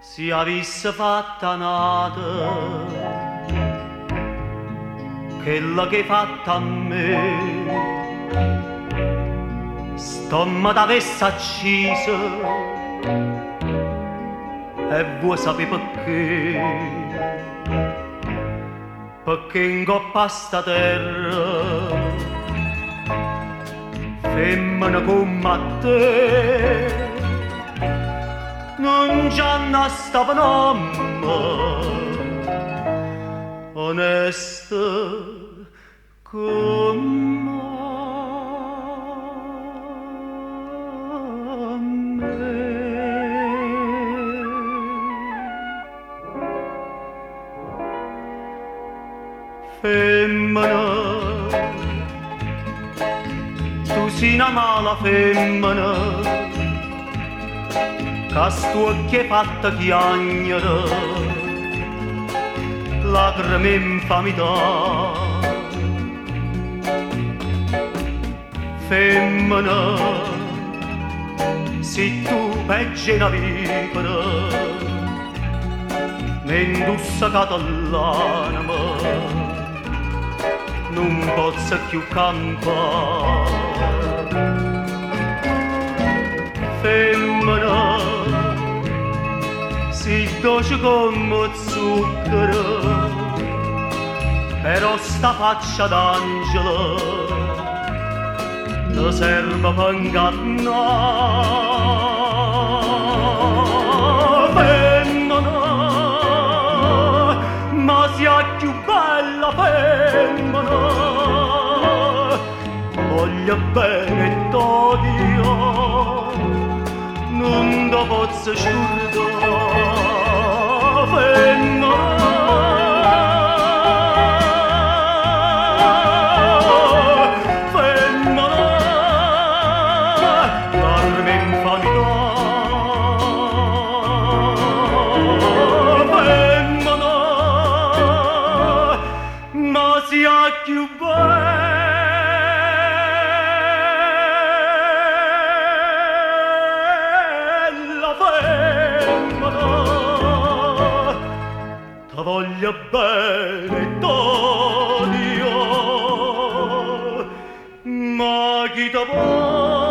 Si avesse fatta nata quella che hai fatta a me, stomma t'avesse accisa e vuoi sapere perché? Perché in coppa a sta terra femmina come a te non c'hanno sta nome onesta come me. Femmina, tu sei una mala femmina, che stu occhi è fatta chiagnere, lacrime infamità. Femmina, se tu peggio una vipera, m'indussa catalanama, non posso più campare. Femmina, si dolce come zucchero, però sta faccia d'angelo ti serve per ingannare. Femmina, ma sia più bella femmina, voglio bene t'odio, non ti posso scordare. Femmina, sia più bella femmina, ti voglio bene t'odio, ma chi ti vuole